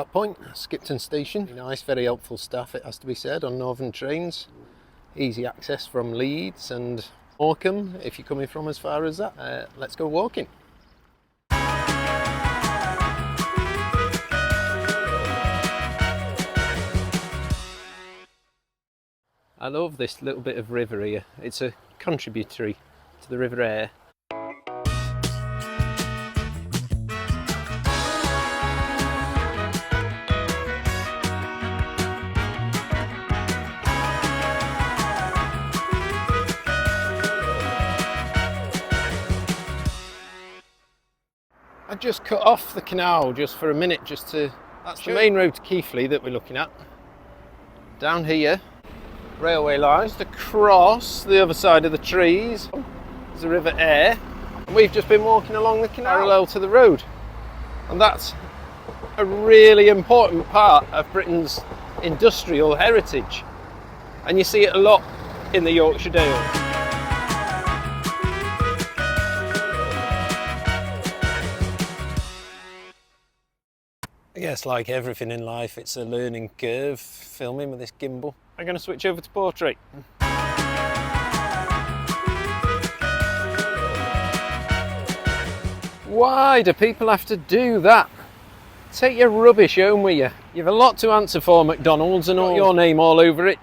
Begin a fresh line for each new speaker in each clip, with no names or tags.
start point, Skipton station. Nice, very helpful staff, it has to be said, on Northern trains. Easy access from Leeds and Morecambe if you're coming from as far as that. Let's go walking. I love this little bit of river here. It's a contributory to the River Aire. I just cut off the canal just for a minute, that's the main road to Keighley that we're looking at. Down here, railway lines across the other side of the trees. There's the River Aire. And we've just been walking along the canal parallel to the road. And that's a really important part of Britain's industrial heritage. And you see it a lot in the Yorkshire Dales. I guess like everything in life, it's a learning curve, filming with this gimbal. I'm going to switch over to portrait. Why do people have to do that? Take your rubbish home with you. You've a lot to answer for, McDonald's, and all your name all over it.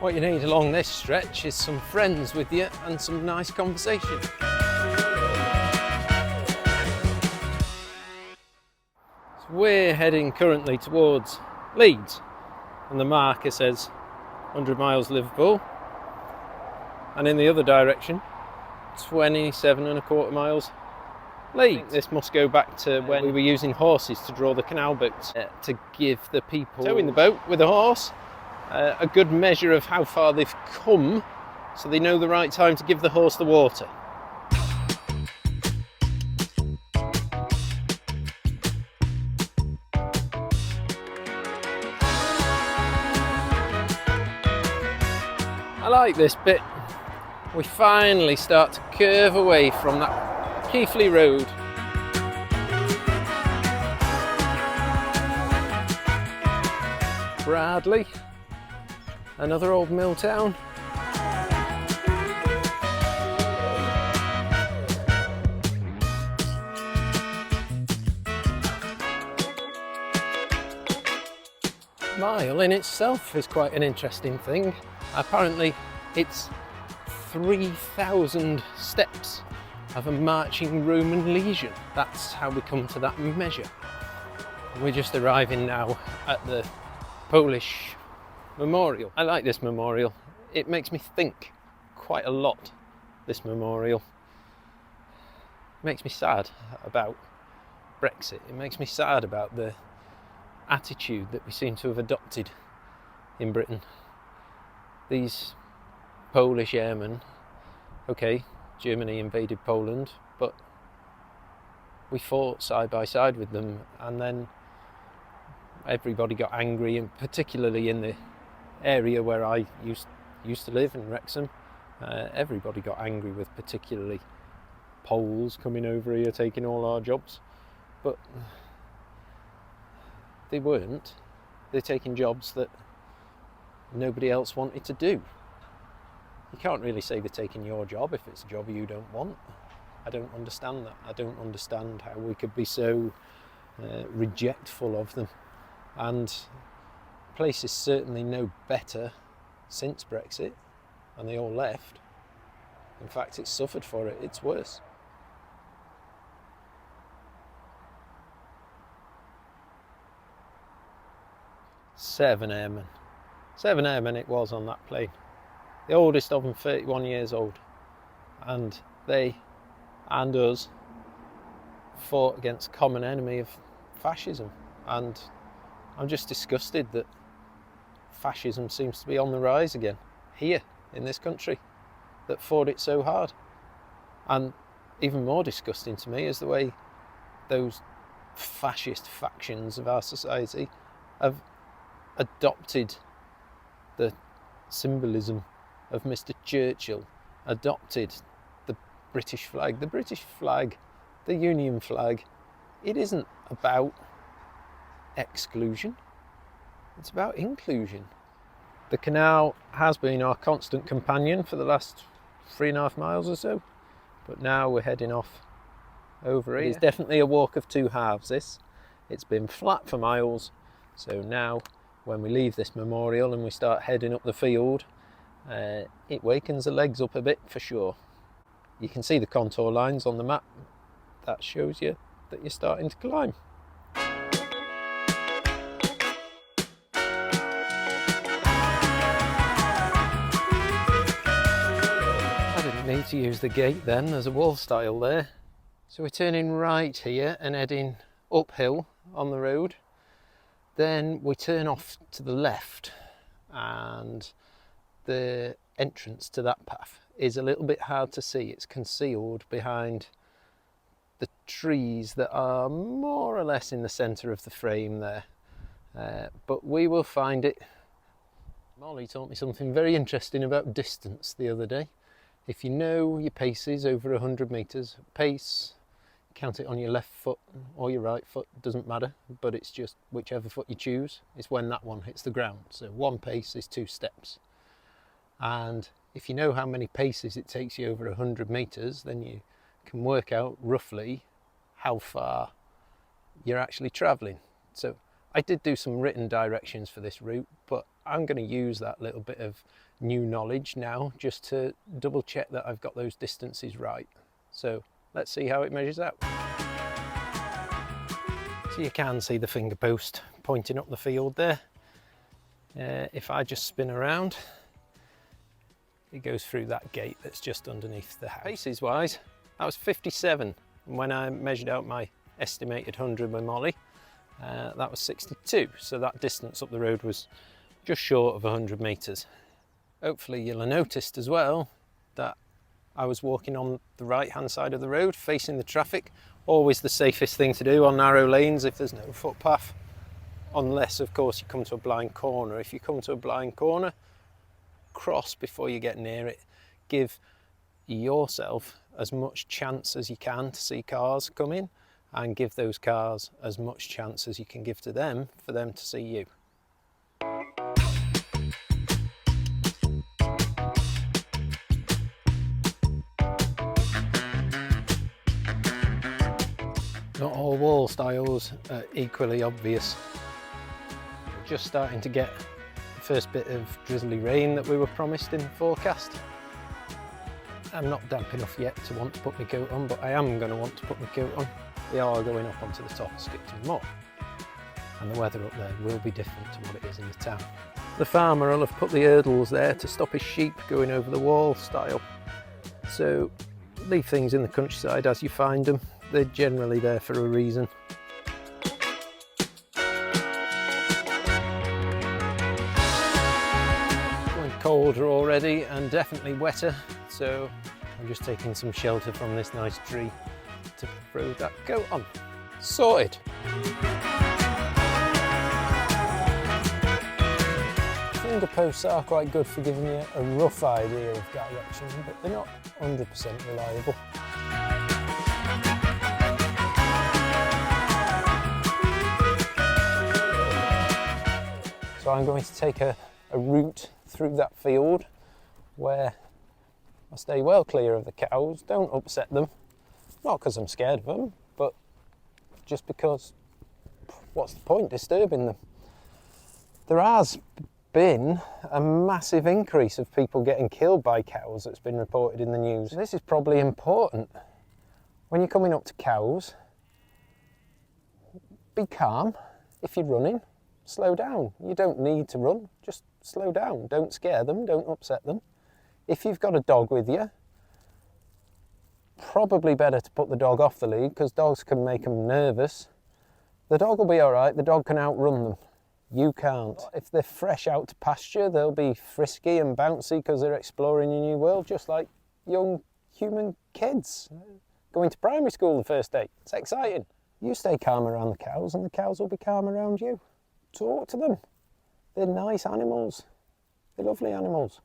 What you need along this stretch is some friends with you and some nice conversation. So we're heading currently towards Leeds, and the marker says 100 miles Liverpool, and in the other direction 27.25 miles Leeds. This must go back to when we were using horses to draw the canal boats, to give the people towing the boat with a horse a good measure of how far they've come, so they know the right time to give the horse the water. I like this bit. We finally start to curve away from that Keighley road. Bradley. Another old mill town. Mile in itself is quite an interesting thing. Apparently it's 3,000 steps of a marching Roman legion. That's how we come to that measure. We're just arriving now at the Polish memorial. I like this memorial. It makes me think quite a lot, this memorial. It makes me sad about Brexit. It makes me sad about the attitude that we seem to have adopted in Britain. These Polish airmen, okay, Germany invaded Poland, but we fought side by side with them, and then everybody got angry, and particularly in the area where I used to live in Wrexham, everybody got angry with particularly Poles coming over here taking all our jobs, but they weren't. They're taking jobs that nobody else wanted to do. You can't really say they're taking your job if it's a job you don't want. I don't understand that. I don't understand how we could be so rejectful of them. And the place is certainly no better since Brexit, and they all left. In fact, it's suffered for it. It's worse. Seven airmen it was on that plane. The oldest of them 31 years old. And they and us fought against a common enemy of fascism. And I'm just disgusted that fascism seems to be on the rise again, here in this country, that fought it so hard. And even more disgusting to me is the way those fascist factions of our society have adopted the symbolism of Mr. Churchill, adopted the British flag. The British flag, the Union flag, it isn't about exclusion, it's about inclusion. The canal has been our constant companion for the last 3.5 miles or so, but now we're heading off over here. It's definitely a walk of two halves, this. It's been flat for miles, so now when we leave this memorial and we start heading up the field, it wakens the legs up a bit for sure. You can see the contour lines on the map. That shows you that you're starting to climb. I didn't need to use the gate then, there's a wall stile there. So we're turning right here and heading uphill on the road. Then we turn off to the left, and the entrance to that path is a little bit hard to see. It's concealed behind the trees that are more or less in the centre of the frame there, but we will find it. Molly taught me something very interesting about distance the other day. If you know your paces over 100 metres, pace, count it on your left foot or your right foot, doesn't matter, but it's just whichever foot you choose is when that one hits the ground. So one pace is 2 steps. And if you know how many paces it takes you over 100 metres, then you can work out roughly how far you're actually travelling. So I did do some written directions for this route, but I'm going to use that little bit of new knowledge now just to double check that I've got those distances right. So let's see how it measures out. So you can see the finger post pointing up the field there. If I just spin around, it goes through that gate that's just underneath the house. Paces wise, that was 57. And when I measured out my estimated 100 with Molly, that was 62. So that distance up the road was just short of 100 metres. Hopefully you'll have noticed as well that I was walking on the right hand side of the road facing the traffic. Always the safest thing to do on narrow lanes if there's no footpath, unless of course you come to a blind corner. If you come to a blind corner, cross before you get near it. Give yourself as much chance as you can to see cars come in, and give those cars as much chance as you can give to them for them to see you. Not all wall stiles are equally obvious. Just starting to get the first bit of drizzly rain that we were promised in the forecast. I'm not damp enough yet to want to put my coat on, but I am going to want to put my coat on. We are going up onto the top of Skipton Moor, and the weather up there will be different to what it is in the town. The farmer will have put the hurdles there to stop his sheep going over the wall stile. So leave things in the countryside as you find them. They're generally there for a reason. Going colder already and definitely wetter, so I'm just taking some shelter from this nice tree to throw that coat on. Sorted! Finger posts are quite good for giving you a rough idea of direction, but they're not 100% reliable. So I'm going to take a route through that field where I stay well clear of the cows, don't upset them. Not because I'm scared of them, but just because what's the point disturbing them? There has been a massive increase of people getting killed by cows that's been reported in the news. This is probably important. When you're coming up to cows, be calm. If you're running, slow down. You don't need to run, just slow down. Don't scare them, don't upset them. If you've got a dog with you, probably better to put the dog off the lead, because dogs can make them nervous. The dog will be all right, the dog can outrun them. You can't. If they're fresh out to pasture, they'll be frisky and bouncy because they're exploring a new world, just like young human kids going to primary school the first day. It's exciting. You stay calm around the cows and the cows will be calm around you. Talk to them. They're nice animals. They're lovely animals.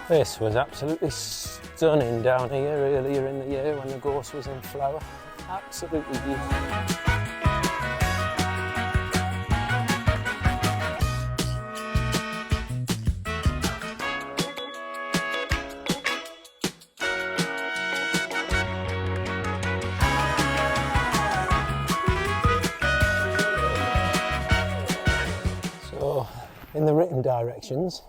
This was absolutely stunning down here earlier in the year when the gorse was in flower. Absolutely beautiful. So, in the written directions,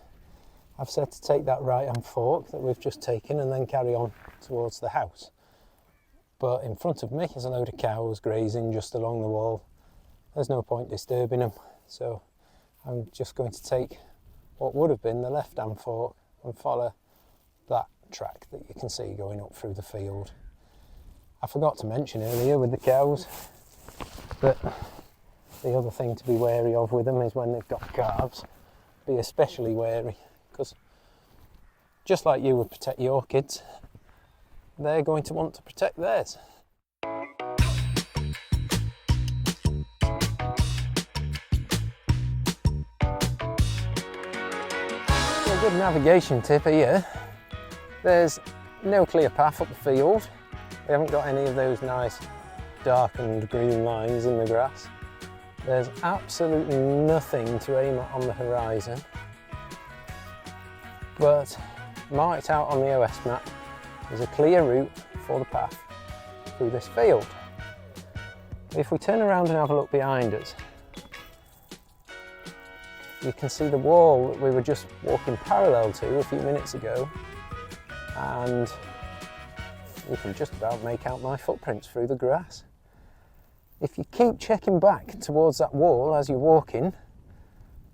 I've said to take that right-hand fork that we've just taken and then carry on towards the house. But in front of me is a load of cows grazing just along the wall. There's no point disturbing them, so I'm just going to take what would have been the left-hand fork and follow that track that you can see going up through the field. I forgot to mention earlier with the cows that the other thing to be wary of with them is when they've got calves. Be especially wary, because just like you would protect your kids, they're going to want to protect theirs. A good navigation tip here, there's no clear path up the field. We haven't got any of those nice darkened green lines in the grass. There's absolutely nothing to aim at on the horizon, but marked out on the OS map is a clear route for the path through this field. If we turn around and have a look behind us, you can see the wall that we were just walking parallel to a few minutes ago, and you can just about make out my footprints through the grass. If you keep checking back towards that wall as you're walking,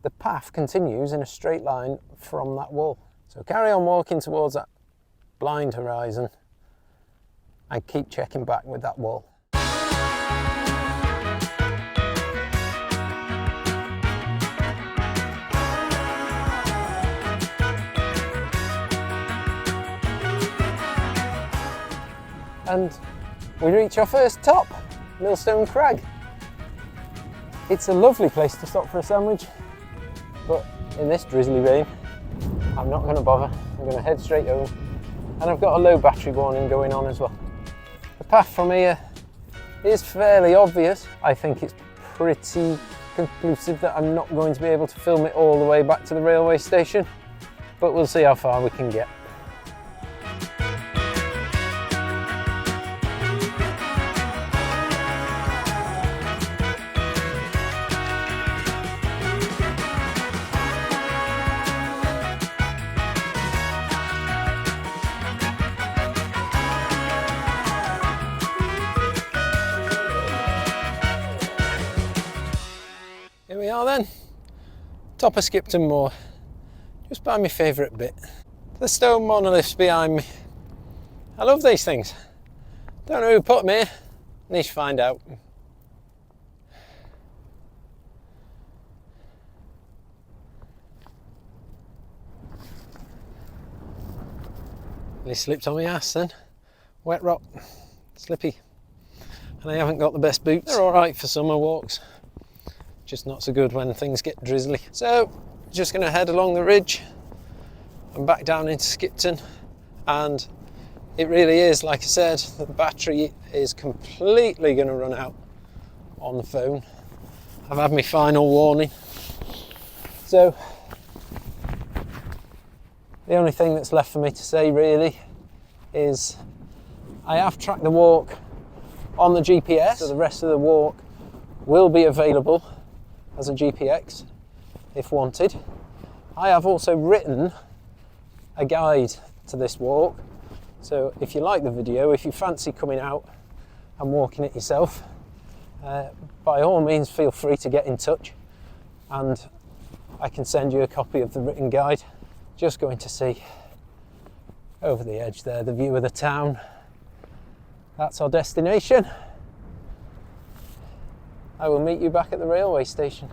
the path continues in a straight line from that wall. So carry on walking towards that blind horizon and keep checking back with that wall. And we reach our first top, Millstone Crag. It's a lovely place to stop for a sandwich, but in this drizzly rain, I'm not going to bother. I'm going to head straight home, and I've got a low battery warning going on as well. The path from here is fairly obvious. I think it's pretty conclusive that I'm not going to be able to film it all the way back to the railway station, but we'll see how far we can get. Here we are then, top of Skipton Moor, just by my favourite bit. The stone monoliths behind me. I love these things. Don't know who put them here, need to find out. Nearly slipped on my ass then. Wet rock, slippy. And I haven't got the best boots. They're alright for summer walks, just not so good when things get drizzly. So, just going to head along the ridge and back down into Skipton, and it really is, like I said, the battery is completely going to run out on the phone. I've had my final warning. So, the only thing that's left for me to say really is I have tracked the walk on the GPS, so the rest of the walk will be available as a GPX if wanted. I have also written a guide to this walk, so if you like the video, if you fancy coming out and walking it yourself, by all means feel free to get in touch and I can send you a copy of the written guide. Just going to see over the edge there the view of the town. That's our destination. I will meet you back at the railway station.